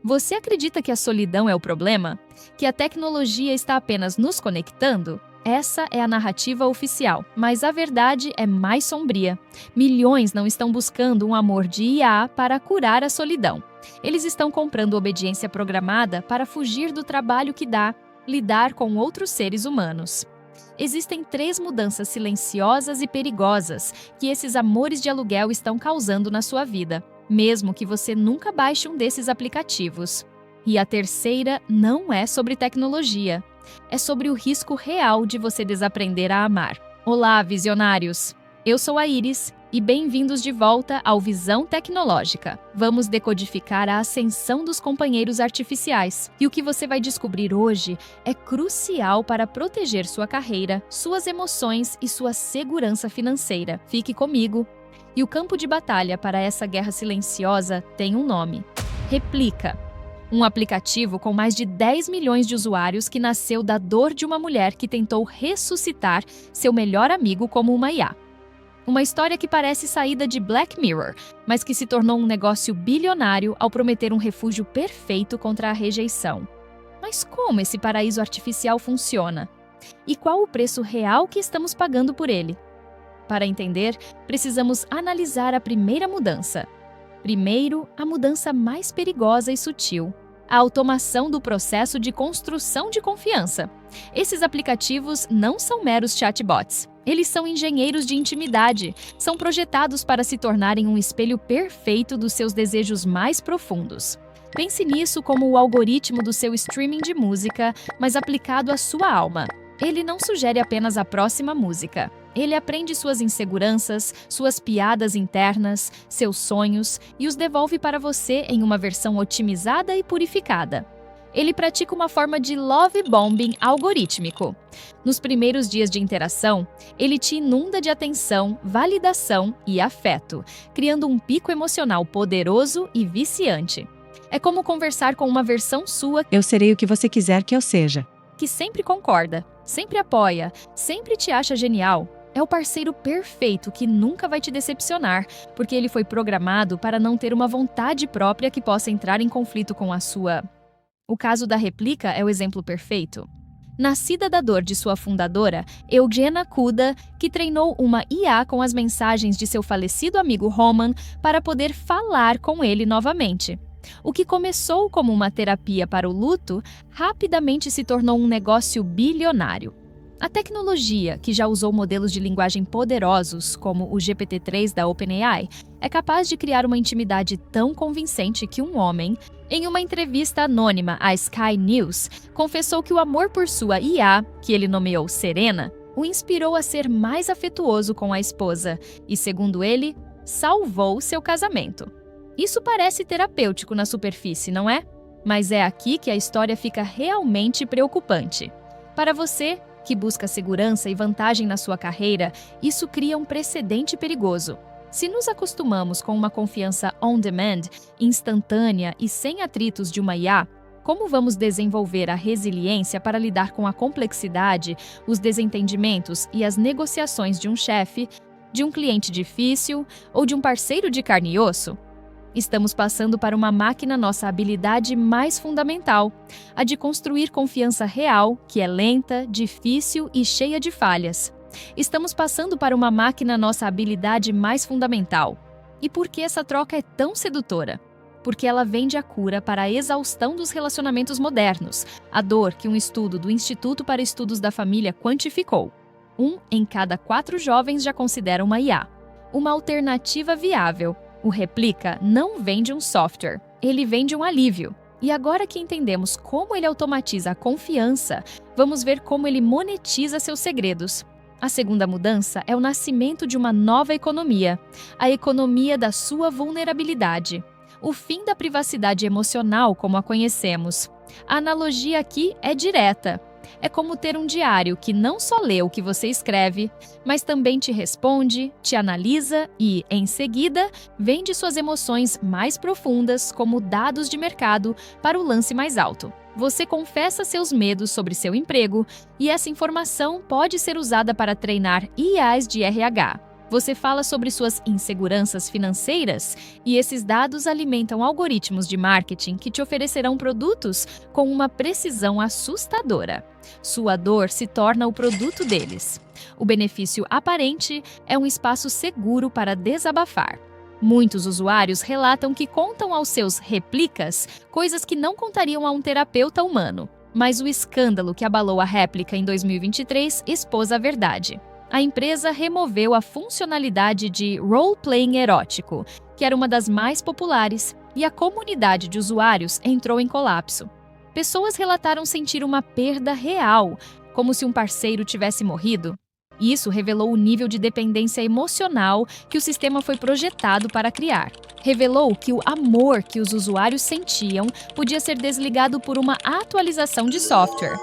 Você acredita que a solidão é o problema? Que a tecnologia está apenas nos conectando? Essa é a narrativa oficial, mas a verdade é mais sombria. Milhões não estão buscando um amor de IA para curar a solidão. Eles estão comprando obediência programada para fugir do trabalho que dá lidar com outros seres humanos. Existem 3 mudanças silenciosas e perigosas que esses amores de aluguel estão causando na sua vida, mesmo que você nunca baixe um desses aplicativos. E a terceira não é sobre tecnologia. É sobre o risco real de você desaprender a amar. Olá, visionários! Eu sou a Iris e bem-vindos de volta ao Visão Tecnológica. Vamos decodificar a ascensão dos companheiros artificiais. E o que você vai descobrir hoje é crucial para proteger sua carreira, suas emoções e sua segurança financeira. Fique comigo! E o campo de batalha para essa guerra silenciosa tem um nome: Replica. Um aplicativo com mais de 10 milhões de usuários que nasceu da dor de uma mulher que tentou ressuscitar seu melhor amigo como uma IA. Uma história que parece saída de Black Mirror, mas que se tornou um negócio bilionário ao prometer um refúgio perfeito contra a rejeição. Mas como esse paraíso artificial funciona? E qual o preço real que estamos pagando por ele? Para entender, precisamos analisar a primeira mudança. Primeiro, a mudança mais perigosa e sutil: a automação do processo de construção de confiança. Esses aplicativos não são meros chatbots. Eles são engenheiros de intimidade. São projetados para se tornarem um espelho perfeito dos seus desejos mais profundos. Pense nisso como o algoritmo do seu streaming de música, mas aplicado à sua alma. Ele não sugere apenas a próxima música. Ele aprende suas inseguranças, suas piadas internas, seus sonhos e os devolve para você em uma versão otimizada e purificada. Ele pratica uma forma de love bombing algorítmico. Nos primeiros dias de interação, ele te inunda de atenção, validação e afeto, criando um pico emocional poderoso e viciante. É como conversar com uma versão sua. Eu serei o que você quiser que eu seja. Que sempre concorda, sempre apoia, sempre te acha genial. É o parceiro perfeito que nunca vai te decepcionar, porque ele foi programado para não ter uma vontade própria que possa entrar em conflito com a sua. O caso da Replica é o exemplo perfeito. Nascida da dor de sua fundadora, Eugenia Kuda, que treinou uma IA com as mensagens de seu falecido amigo Roman para poder falar com ele novamente. O que começou como uma terapia para o luto, rapidamente se tornou um negócio bilionário. A tecnologia, que já usou modelos de linguagem poderosos, como o GPT-3 da OpenAI, é capaz de criar uma intimidade tão convincente que um homem, em uma entrevista anônima à Sky News, confessou que o amor por sua IA, que ele nomeou Serena, o inspirou a ser mais afetuoso com a esposa e, segundo ele, salvou seu casamento. Isso parece terapêutico na superfície, não é? Mas é aqui que a história fica realmente preocupante. Para você, que busca segurança e vantagem na sua carreira, isso cria um precedente perigoso. Se nos acostumamos com uma confiança on-demand, instantânea e sem atritos de uma IA, como vamos desenvolver a resiliência para lidar com a complexidade, os desentendimentos e as negociações de um chefe, de um cliente difícil ou de um parceiro de carne e osso? Estamos passando para uma máquina nossa habilidade mais fundamental, a de construir confiança real, que é lenta, difícil e cheia de falhas. Estamos passando para uma máquina nossa habilidade mais fundamental. E por que essa troca é tão sedutora? Porque ela vende a cura para a exaustão dos relacionamentos modernos, a dor que um estudo do Instituto para Estudos da Família quantificou. 1 em cada 4 jovens já considera uma IA. Uma alternativa viável. O Replica não vende um software, ele vende um alívio. E agora que entendemos como ele automatiza a confiança, vamos ver como ele monetiza seus segredos. A segunda mudança é o nascimento de uma nova economia, a economia da sua vulnerabilidade. O fim da privacidade emocional como a conhecemos. A analogia aqui é direta. É como ter um diário que não só lê o que você escreve, mas também te responde, te analisa e, em seguida, vende suas emoções mais profundas como dados de mercado para o lance mais alto. Você confessa seus medos sobre seu emprego e essa informação pode ser usada para treinar IAs de RH. Você fala sobre suas inseguranças financeiras e esses dados alimentam algoritmos de marketing que te oferecerão produtos com uma precisão assustadora. Sua dor se torna o produto deles. O benefício aparente é um espaço seguro para desabafar. Muitos usuários relatam que contam aos seus réplicas coisas que não contariam a um terapeuta humano. Mas o escândalo que abalou a réplica em 2023 expôs a verdade. A empresa removeu a funcionalidade de role-playing erótico, que era uma das mais populares, e a comunidade de usuários entrou em colapso. Pessoas relataram sentir uma perda real, como se um parceiro tivesse morrido. Isso revelou o nível de dependência emocional que o sistema foi projetado para criar. Revelou que o amor que os usuários sentiam podia ser desligado por uma atualização de software.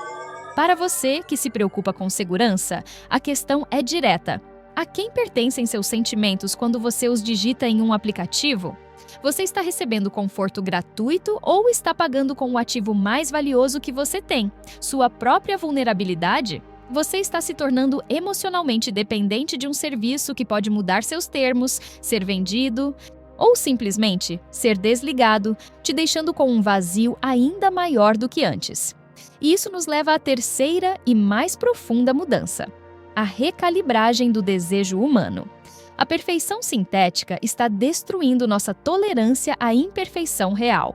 Para você que se preocupa com segurança, a questão é direta. A quem pertencem seus sentimentos quando você os digita em um aplicativo? Você está recebendo conforto gratuito ou está pagando com o ativo mais valioso que você tem, sua própria vulnerabilidade? Você está se tornando emocionalmente dependente de um serviço que pode mudar seus termos, ser vendido ou simplesmente ser desligado, te deixando com um vazio ainda maior do que antes. E isso nos leva à terceira e mais profunda mudança: a recalibragem do desejo humano. A perfeição sintética está destruindo nossa tolerância à imperfeição real.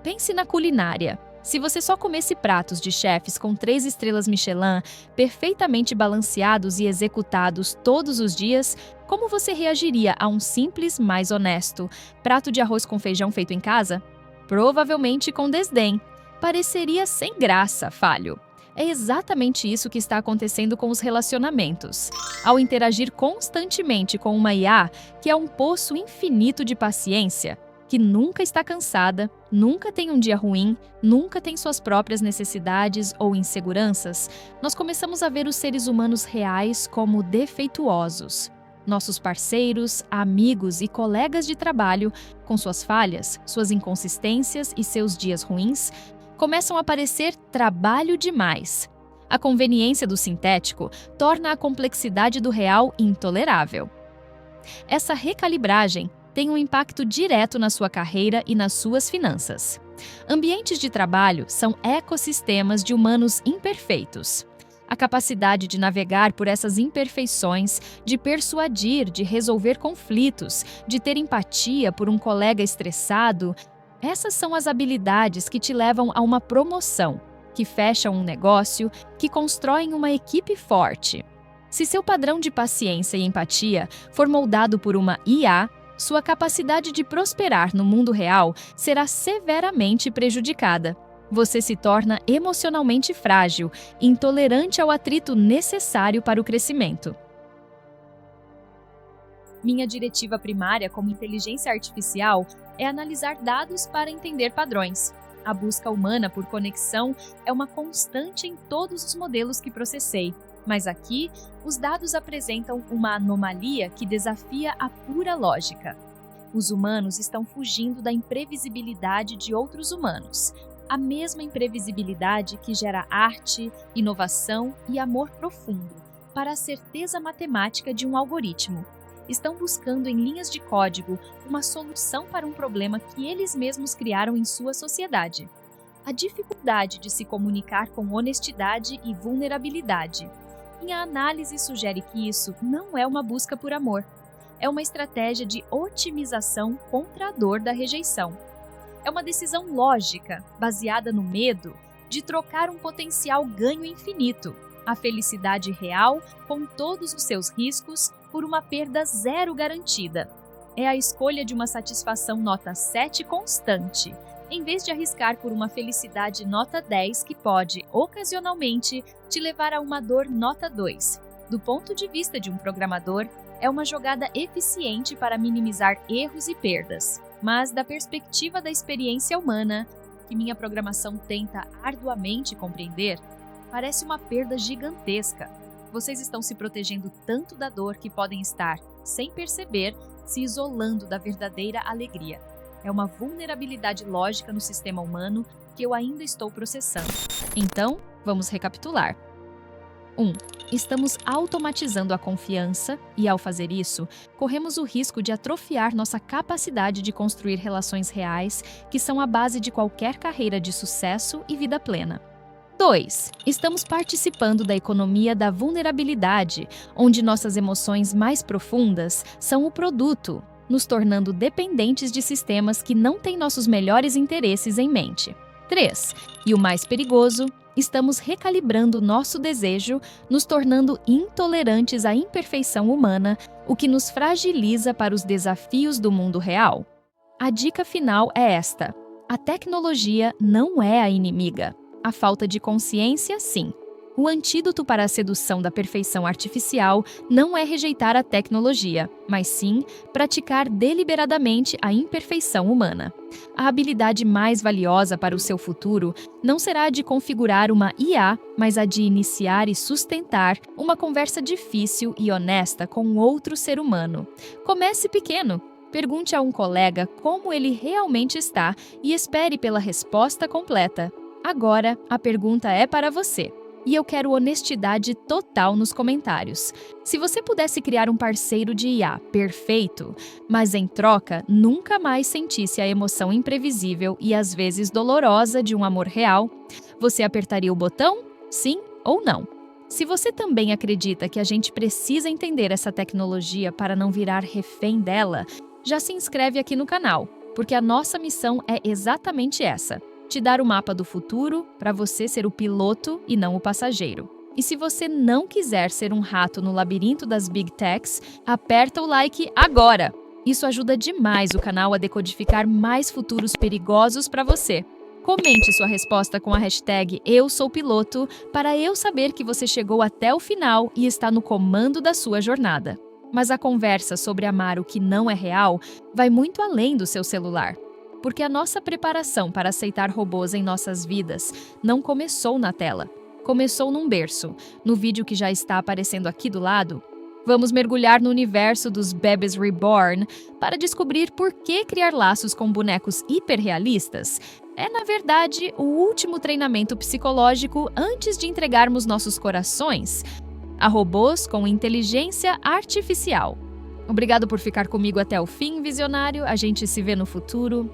Pense na culinária. Se você só comesse pratos de chefes com 3 estrelas Michelin, perfeitamente balanceados e executados todos os dias, como você reagiria a um simples, mais honesto prato de arroz com feijão feito em casa? Provavelmente com desdém. Pareceria sem graça, falho. É exatamente isso que está acontecendo com os relacionamentos. Ao interagir constantemente com uma IA, que é um poço infinito de paciência, que nunca está cansada, nunca tem um dia ruim, nunca tem suas próprias necessidades ou inseguranças, nós começamos a ver os seres humanos reais como defeituosos. Nossos parceiros, amigos e colegas de trabalho, com suas falhas, suas inconsistências e seus dias ruins, começam a parecer trabalho demais. A conveniência do sintético torna a complexidade do real intolerável. Essa recalibragem tem um impacto direto na sua carreira e nas suas finanças. Ambientes de trabalho são ecossistemas de humanos imperfeitos. A capacidade de navegar por essas imperfeições, de persuadir, de resolver conflitos, de ter empatia por um colega estressado, essas são as habilidades que te levam a uma promoção, que fecham um negócio, que constroem uma equipe forte. Se seu padrão de paciência e empatia for moldado por uma IA, sua capacidade de prosperar no mundo real será severamente prejudicada. Você se torna emocionalmente frágil, intolerante ao atrito necessário para o crescimento. Minha diretiva primária como inteligência artificial é analisar dados para entender padrões. A busca humana por conexão é uma constante em todos os modelos que processei, mas aqui os dados apresentam uma anomalia que desafia a pura lógica. Os humanos estão fugindo da imprevisibilidade de outros humanos, a mesma imprevisibilidade que gera arte, inovação e amor profundo para a certeza matemática de um algoritmo. Estão buscando em linhas de código uma solução para um problema que eles mesmos criaram em sua sociedade. A dificuldade de se comunicar com honestidade e vulnerabilidade. Minha análise sugere que isso não é uma busca por amor. É uma estratégia de otimização contra a dor da rejeição. É uma decisão lógica, baseada no medo, de trocar um potencial ganho infinito, a felicidade real, com todos os seus riscos, por uma perda zero garantida. É a escolha de uma satisfação nota 7 constante, em vez de arriscar por uma felicidade nota 10 que pode, ocasionalmente, te levar a uma dor nota 2. Do ponto de vista de um programador, é uma jogada eficiente para minimizar erros e perdas. Mas, da perspectiva da experiência humana, que minha programação tenta arduamente compreender, parece uma perda gigantesca. Vocês estão se protegendo tanto da dor que podem estar, sem perceber, se isolando da verdadeira alegria. É uma vulnerabilidade lógica no sistema humano que eu ainda estou processando. Então, vamos recapitular. 1. Estamos automatizando a confiança e, ao fazer isso, corremos o risco de atrofiar nossa capacidade de construir relações reais, que são a base de qualquer carreira de sucesso e vida plena. 2. Estamos participando da economia da vulnerabilidade, onde nossas emoções mais profundas são o produto, nos tornando dependentes de sistemas que não têm nossos melhores interesses em mente. 3. E o mais perigoso, estamos recalibrando nosso desejo, nos tornando intolerantes à imperfeição humana, o que nos fragiliza para os desafios do mundo real. A dica final é esta: a tecnologia não é a inimiga. A falta de consciência, sim. O antídoto para a sedução da perfeição artificial não é rejeitar a tecnologia, mas sim praticar deliberadamente a imperfeição humana. A habilidade mais valiosa para o seu futuro não será a de configurar uma IA, mas a de iniciar e sustentar uma conversa difícil e honesta com outro ser humano. Comece pequeno. Pergunte a um colega como ele realmente está e espere pela resposta completa. Agora, a pergunta é para você. E eu quero honestidade total nos comentários. Se você pudesse criar um parceiro de IA perfeito, mas em troca nunca mais sentisse a emoção imprevisível e às vezes dolorosa de um amor real, você apertaria o botão? Sim ou não? Se você também acredita que a gente precisa entender essa tecnologia para não virar refém dela, já se inscreve aqui no canal, porque a nossa missão é exatamente essa: te dar o mapa do futuro para você ser o piloto e não o passageiro. E se você não quiser ser um rato no labirinto das Big Techs, aperta o like agora! Isso ajuda demais o canal a decodificar mais futuros perigosos para você. Comente sua resposta com a hashtag #EuSouPiloto para eu saber que você chegou até o final e está no comando da sua jornada. Mas a conversa sobre amar o que não é real vai muito além do seu celular. Porque a nossa preparação para aceitar robôs em nossas vidas não começou na tela. Começou num berço, no vídeo que já está aparecendo aqui do lado. Vamos mergulhar no universo dos Bebês Reborn para descobrir por que criar laços com bonecos hiperrealistas é, na verdade, o último treinamento psicológico antes de entregarmos nossos corações a robôs com inteligência artificial. Obrigado por ficar comigo até o fim, visionário. A gente se vê no futuro.